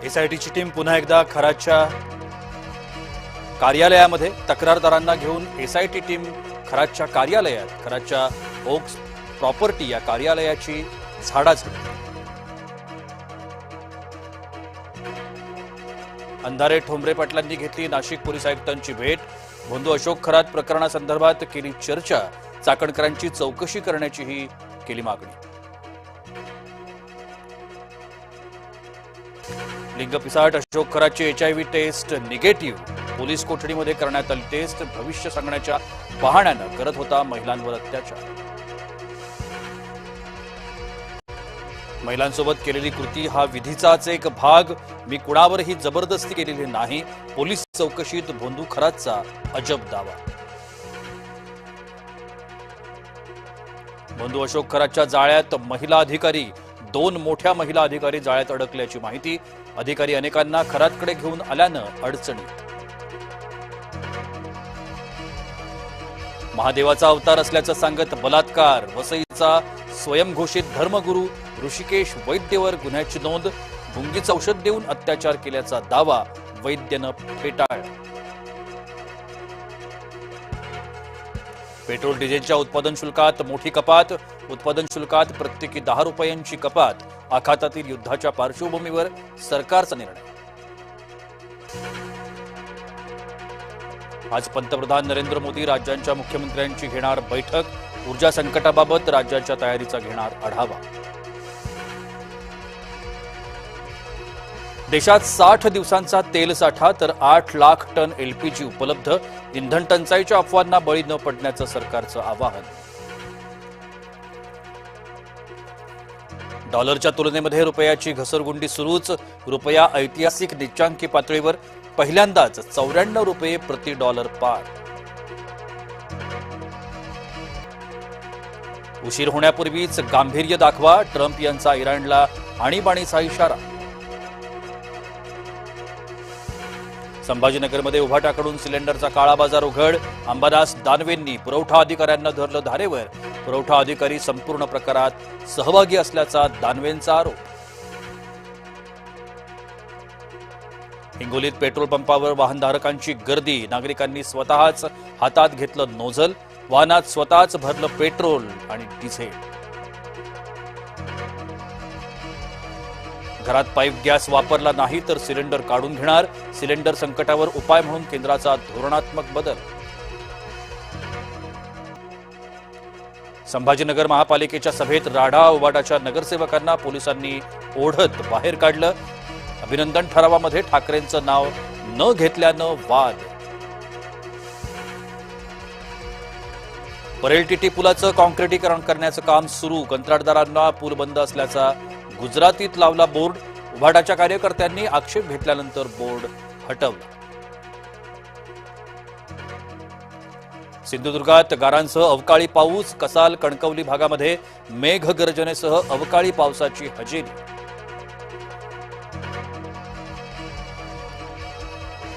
एसआयटीची team पुन्हा एकदा खराडच्या कार्यालयामध्ये तक्रारदारांना घेऊन एसआयटी टीम खराडच्या कार्यालयात खराडच्या ओक्स प्रॉपर्टी या कार्यालयाची झाडाझडती। अंधारे ठोंबरे पाटलांनी घेतली नाशिक पोलीस आयुक्तांची भेट। भोंदू अशोक खरात प्रकरणासंदर्भात केली चर्चा। चाकणकरांची चौकशी करण्याचीही केली मागणी। लिंगपिसाट अशोक खरातची HIV टेस्ट निगेटिव्ह। पोलीस कोठडीमध्ये करण्यात आली टेस्ट। भविष्य सांगण्याच्या बहाण्यानं करत होता महिलांवर अत्याचार। महिलांसोबत केलेली कृती हा विधीचाच एक भाग। मी कुणावरही जबरदस्ती केलेली नाही। पोलीस चौकशीत भोंदू खरातचा अजब दावा। भोंदू अशोक खरातच्या जाळ्यात महिला अधिकारी। 2 मोठ्या महिला अधिकारी जाळ्यात अडकल्याची माहिती। अधिकारी अनेकांना खरातकडे घेऊन आल्यानं अडचणी। महादेवाचा अवतार असल्याचं सांगत बलात्कार। वसईचा स्वयंघोषित धर्मगुरू ऋषिकेश वैद्यवर गुन्ह्याची नोंद। भुंगीचं औषध देऊन अत्याचार केल्याचा दावा वैद्यनं फेटाळला। पेट्रोल डिझेलच्या उत्पादन शुल्कात मोठी कपात। उत्पादन शुल्कात प्रत्येकी 10 रुपयांची कपात। आखातातील युद्धाच्या पार्श्वभूमीवर सरकारचा निर्णय। आज पंतप्रधान नरेंद्र मोदी राज्यांच्या मुख्यमंत्र्यांची घेणार बैठक। ऊर्जा संकटाबाबत राज्याच्या तयारीचा घेणार आढावा। देशात 60 दिवसांचा तेल साठा तर 8 लाख टन LPG उपलब्ध। इंधन टंचाईच्या अफवांना बळी न पडण्याचं सरकारचं आवाहन। डॉलरच्या तुलनेमध्ये रुपयाची घसरगुंडी सुरूच। रुपया ऐतिहासिक नीचांकी पातळीवर। पहिल्यांदाच 94 रुपये प्रति डॉलर पार। उशीर होण्यापूर्वीच गांभीर्य दाखवा। ट्रम्प यांचा इराणला आणीबाणीचा इशारा। संभाजीनगरमध्ये उभाटाकडून सिलेंडरचा काळा बाजार उघड। अंबादास दानवेंनी पुरवठा अधिकाऱ्यांना धरलं धारेवर। पुरवठा अधिकारी संपूर्ण प्रकारात सहभागी असल्याचा दानवेंचा आरोप। हिंगोलीत पेट्रोल पंपावर वाहनधारकांची गर्दी। नागरिकांनी स्वतःच हातात घेतलं नोझल। वाहनात स्वतःच भरलं पेट्रोल आणि डिझेल। घरात पाईप गॅस वापरला नाही तर सिलेंडर काढून घेणार। सिलेंडर संकटावर उपाय म्हणून केंद्राचा धोरणात्मक बदल। संभाजीनगर महापालिकेच्या सभेत राढा। उबाटाच्या नगरसेवकांना पोलिसांनी ओढत बाहेर काढलं। अभिनंदन ठरावामध्ये ठाकरेंचं नाव न घेतल्यानं वाद। परेल टीटी पुलाचं कॉन्क्रिटीकरण करण्याचं काम सुरू। कंत्राटदारांना पूल बंद असल्याचा गुजरातीत लावला बोर्ड। उभाटाच्या कार्यकर्त्यांनी आक्षेप घेतल्यानंतर बोर्ड हटवला। सिंधुदुर्गात गारांसह अवकाळी पाऊस। कसाल कणकवली भागामध्ये मेघगर्जनेसह अवकाळी पावसाची हजेरी।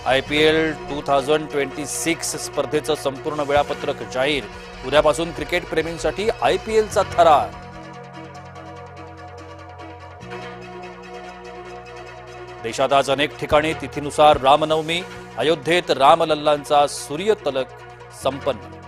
IPL 2026 स्पर्धेचं संपूर्ण वेळापत्रक जाहीर। उद्यापासून क्रिकेट प्रेमींसाठी IPLचा थरार। देशात आज अनेक ठिकाणी तिथीनुसार रामनवमी। अयोध्येत रामलल्लांचा सूर्यतलक संपन्न।